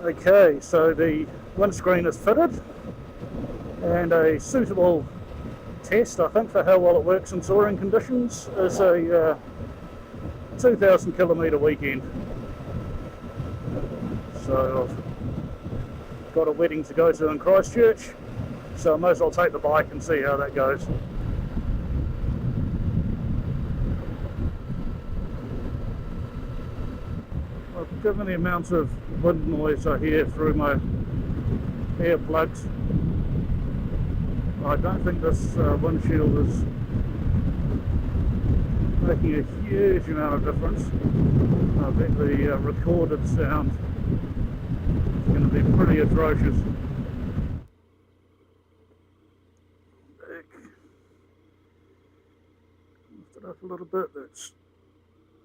Okay, so the windscreen is fitted and a suitable test, I think, for how well it works in touring conditions is a 2,000 kilometre weekend. So I've got a wedding to go to in Christchurch, so I might as well take the bike and see how that goes. Given the amount of wind noise I hear through my earplugs, I don't think this windshield is making a huge amount of difference. I bet the recorded sound is going to be pretty atrocious. Lift it up a little bit, that's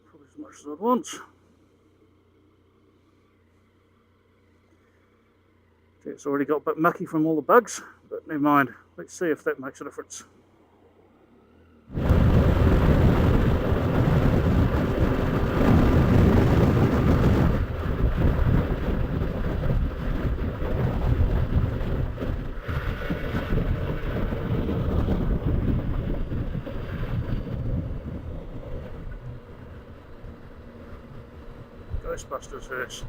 probably as much as I want. It's already got a bit mucky from all the bugs, but never mind. Let's see if that makes a difference. Ghostbusters hearse.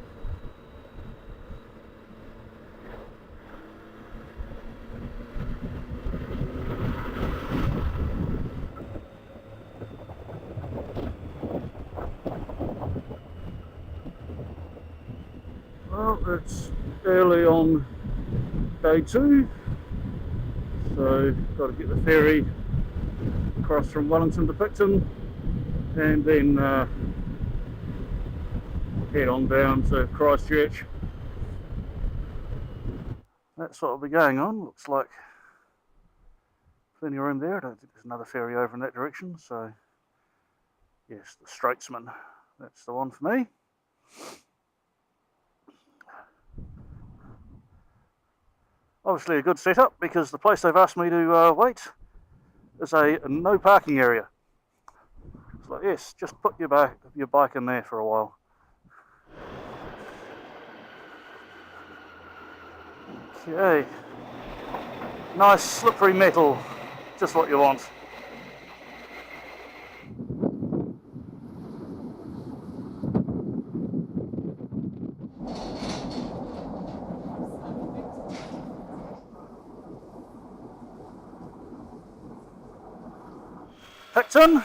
Well, it's early on day 2, so got to get the ferry across from Wellington to Picton and then head on down to Christchurch. That's what will be going on. Looks like plenty of room there. I don't think there's another ferry over in that direction, so yes, the Straitsman, that's the one for me. Obviously a good setup because the place they've asked me to wait is a no parking area. It's like, yes, just put your bike in there for a while. Okay, nice slippery metal, just what you want. Picton.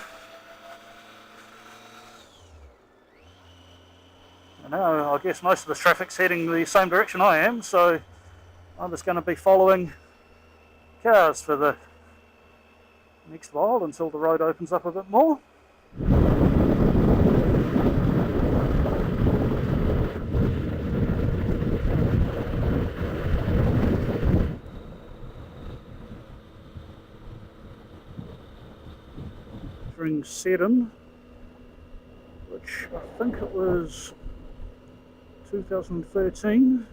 And now I guess most of the traffic's heading the same direction I am, so I'm just going to be following cars for the next while until the road opens up a bit more. Entering Seddon, which I think it was 2013.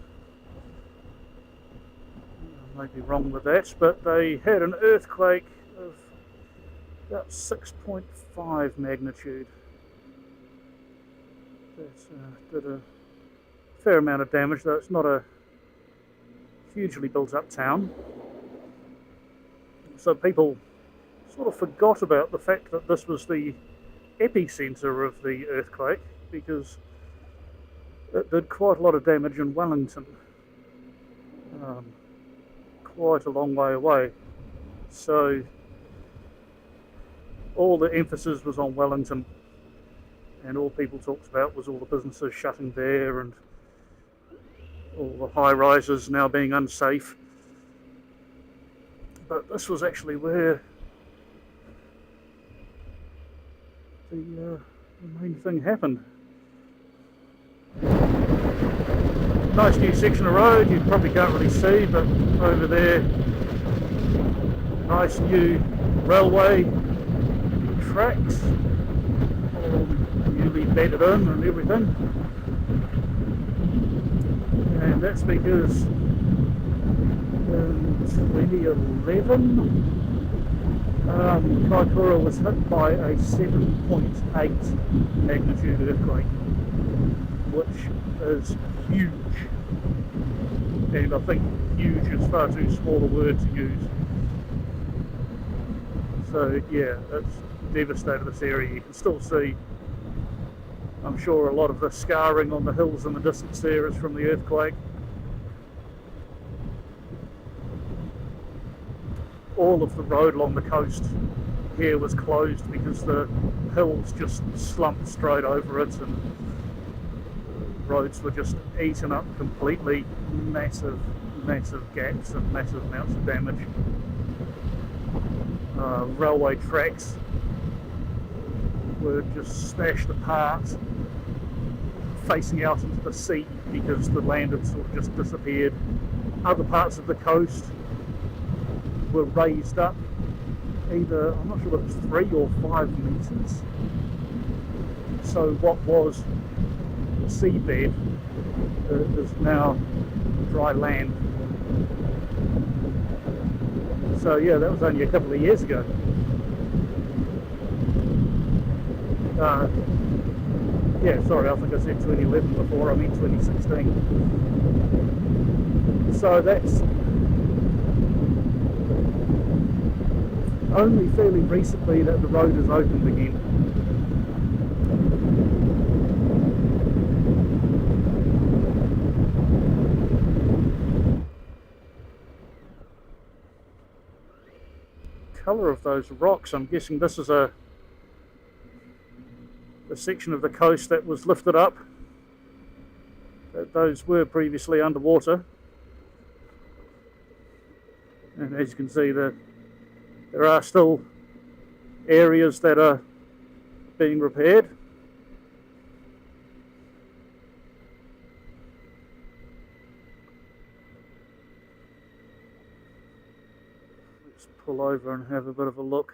I may be wrong with that, but they had an earthquake of about 6.5 magnitude. That did a fair amount of damage, though it's not a hugely built up town. So people sort of forgot about the fact that this was the epicenter of the earthquake, because it did quite a lot of damage in Wellington, quite a long way away. So all the emphasis was on Wellington, and all people talked about was all the businesses shutting there and all the high rises now being unsafe. But this was actually where the main thing happened. Nice new section of road, you probably can't really see, but over there, nice new railway tracks, all newly bedded in and everything. And that's because in 2011, Kaikoura was hit by a 7.8 magnitude earthquake, which is huge. and I think huge is far too small a word to use. So yeah, it's devastated this area. You can still see, I'm sure, a lot of the scarring on the hills in the distance there is from the earthquake. All of the road along the coast here was closed because the hills just slumped straight over it, and roads were just eaten up completely. Massive gaps and massive amounts of damage. Railway tracks were just smashed apart, facing out into the sea because the land had sort of just disappeared. Other parts of the coast were raised up, either, I'm not sure if it was 3 or 5 meters. So what was the seabed is now dry land. So yeah, that was only a couple of years ago. Yeah, sorry, I think I said 2011 before, I meant 2016. So that's only fairly recently that the road is opened again. Colour of those rocks, I'm guessing this is a section of the coast that was lifted up. Those were previously underwater, and as you can see, there are still areas that are being repaired. Let's pull over and have a bit of a look.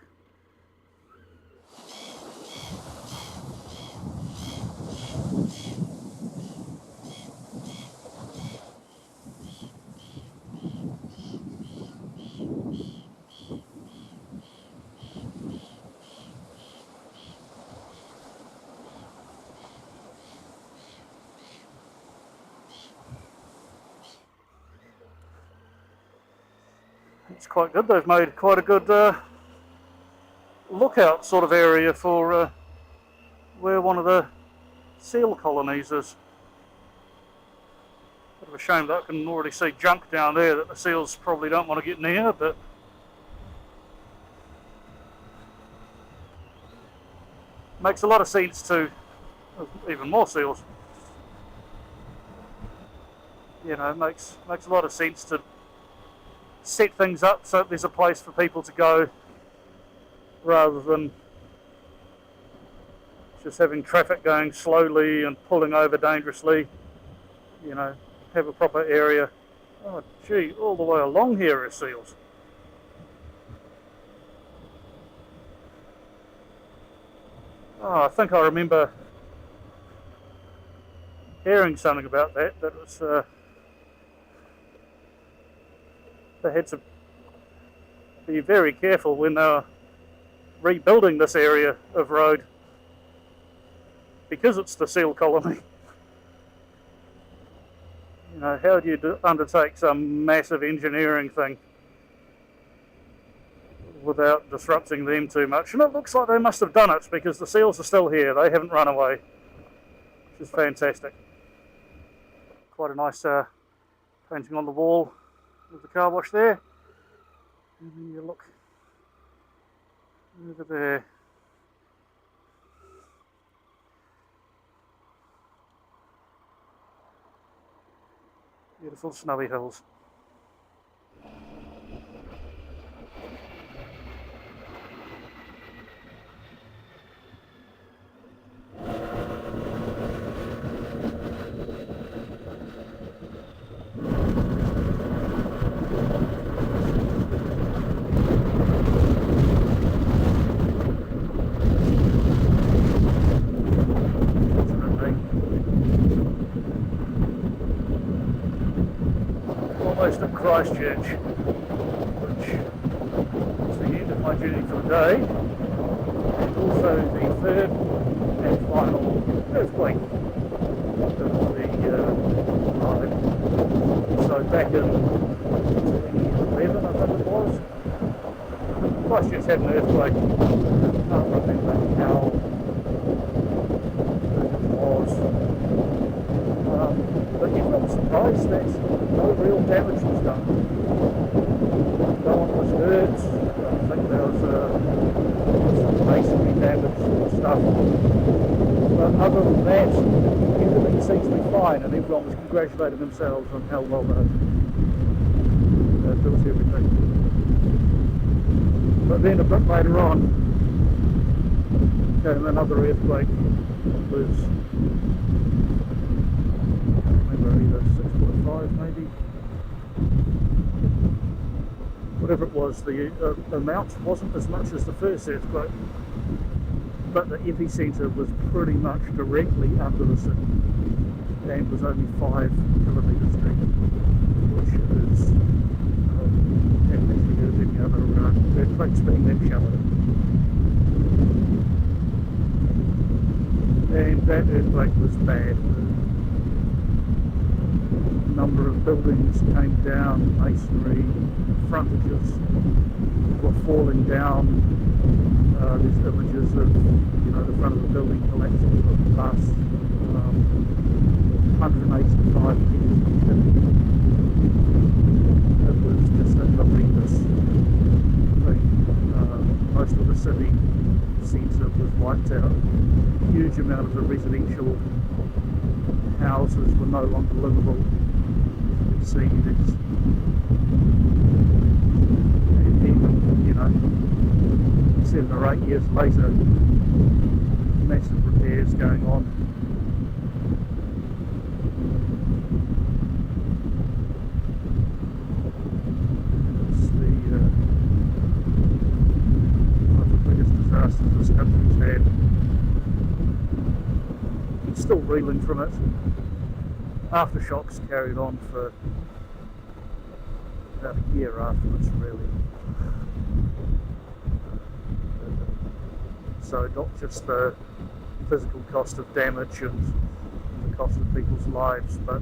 It's quite good. They've made quite a good lookout sort of area for where one of the seal colonies is. Bit of a shame that I can already see junk down there that the seals probably don't want to get near, but makes a lot of sense to even more seals. You know, makes a lot of sense to set things up so there's a place for people to go rather than just having traffic going slowly and pulling over dangerously. You know, have a proper area. Oh gee, all the way along here are seals. Oh, I think I remember hearing something about that was they had to be very careful when they were rebuilding this area of road because it's the seal colony. You know, how do you undertake some massive engineering thing without disrupting them too much? And it looks like they must have done it because the seals are still here. They haven't run away, which is fantastic. Quite a nice painting on the wall with the car wash there, and then you look over there. Beautiful snowy hills. Almost at Christchurch, which is the end of my journey for the day, and also the third and final earthquake of the ride. back in 2011, I think it was. Christchurch had an earthquake. I can't remember how big it was. But everyone was surprised that no real damage was done. No one was hurt. I think there was some masonry damage and stuff. But other than that, everything seems to be fine, and everyone was congratulating themselves on how well they built everything. But then a bit later on came another earthquake. It was, I can't remember, either 6.5 maybe. Whatever it was, the amount wasn't as much as the first earthquake, but the epicentre was pretty much directly under the city and was only 5 kilometres deep, which is haven't actually heard of any other earthquakes being that shallow. And that earthquake was bad. A number of buildings came down, masonry, frontages were falling down. There's images of, the front of the building collapsing for the past 185 years. It was just a horrendous thing. Most of the city centre was wiped out. A huge amount of the residential houses were no longer livable. As you can see, there's even, 7 or 8 years later, massive repairs going on. It's one of the biggest disasters this country's had. It's still reeling from it. Aftershocks carried on for about a year afterwards, really. So not just the physical cost of damage and the cost of people's lives, but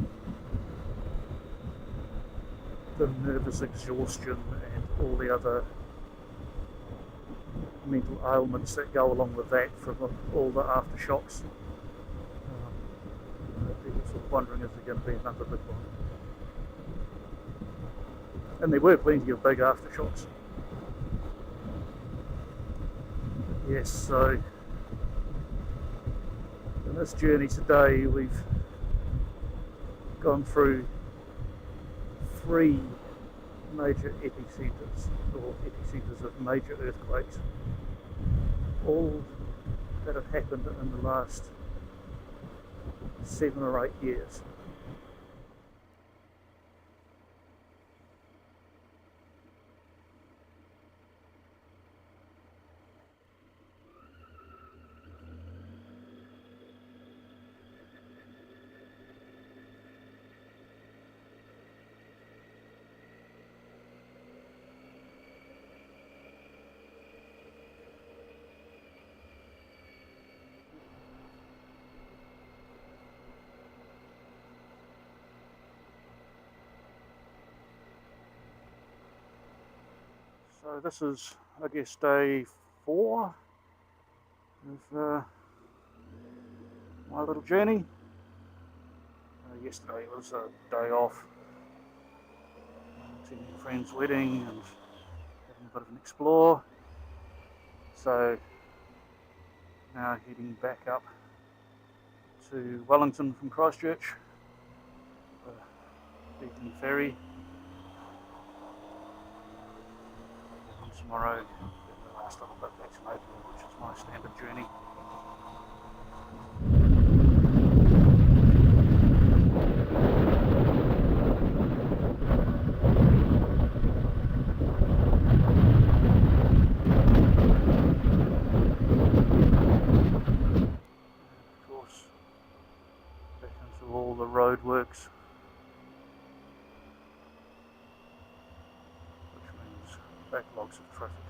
the nervous exhaustion and all the other mental ailments that go along with that from all the aftershocks. People sort of wondering, is there going to be another big one? And there were plenty of big aftershocks. Yes, so in this journey today we've gone through 3 major epicentres, or epicentres of major earthquakes, all that have happened in the last 7 or 8 years. So this is, I guess, day 4 of my little journey. Yesterday was a day off, attending a friend's wedding and having a bit of an explore. So now heading back up to Wellington from Christchurch, evening ferry. Tomorrow, get the last little bit back to Napier, which is my standard journey. And of course, back into all the roadworks. Backlogs of traffic.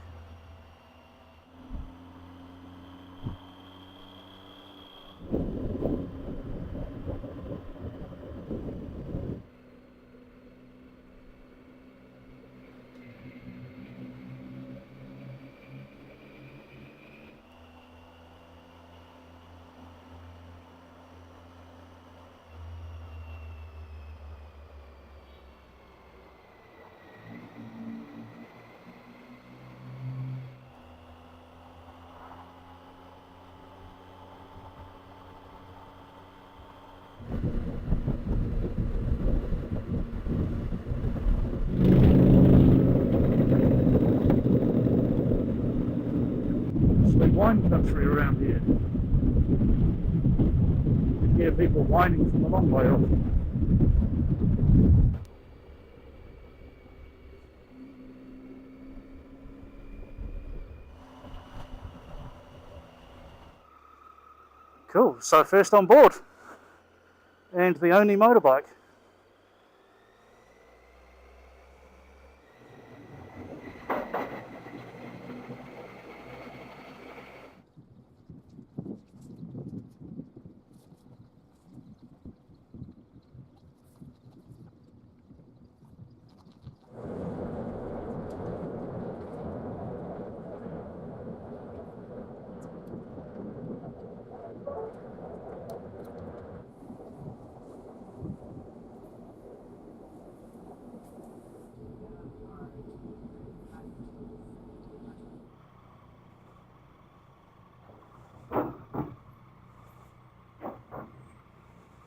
wine country around here. You hear people whining from a long way off. Cool, so first on board, and the only motorbike.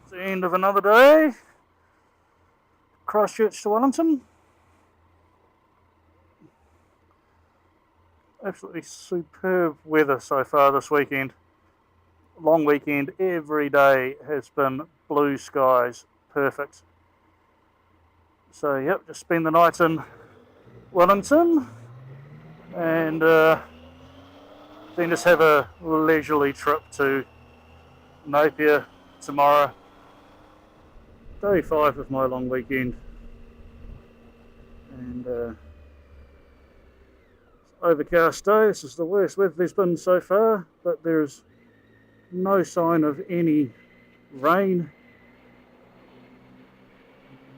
It's the end of another day. Christchurch to Wellington. Absolutely superb weather so far this weekend. Long weekend, every day has been blue skies, perfect. So yep, just spend the night in Wellington and then just have a leisurely trip to Napier tomorrow. Day 5 of my long weekend, and overcast day. This is the worst weather there's been so far, but there's no sign of any rain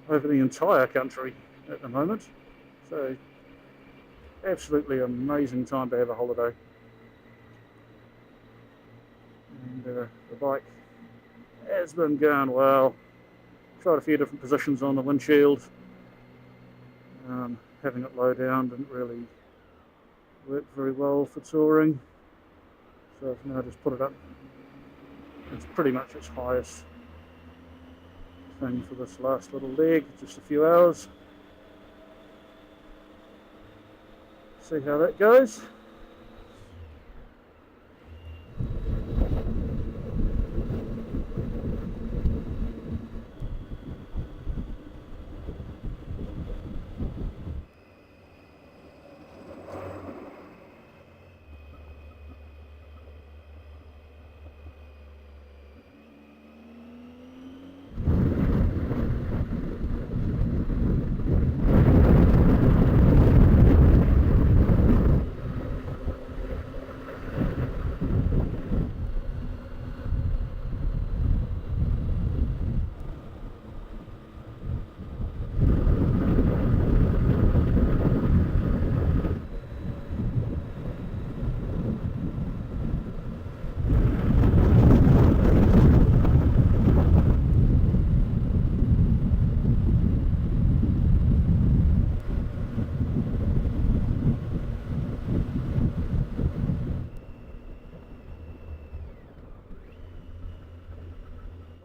over the entire country at the moment. So absolutely amazing time to have a holiday. And the bike has been going well. Tried a few different positions on the windshield. Having it low down didn't really work very well for touring, so I've now just put it up. It's pretty much its highest thing for this last little leg, just a few hours. See how that goes.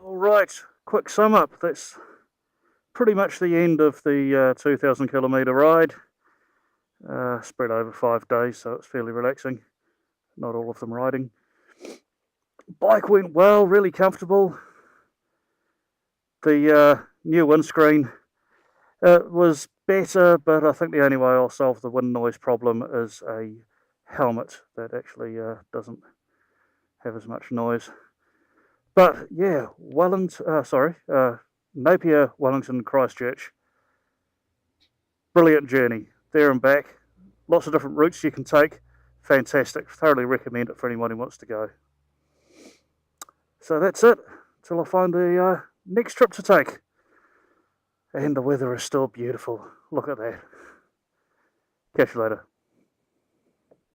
Alright, quick sum up. That's pretty much the end of the 2,000 kilometre ride. Spread over 5 days, so it's fairly relaxing. Not all of them riding. Bike went well, really comfortable. The new windscreen was better, but I think the only way I'll solve the wind noise problem is a helmet that actually doesn't have as much noise. But yeah, Napier, Wellington, Christchurch. Brilliant journey, there and back. Lots of different routes you can take. Fantastic, thoroughly recommend it for anyone who wants to go. So that's it, till I find the next trip to take. And the weather is still beautiful, look at that. Catch you later.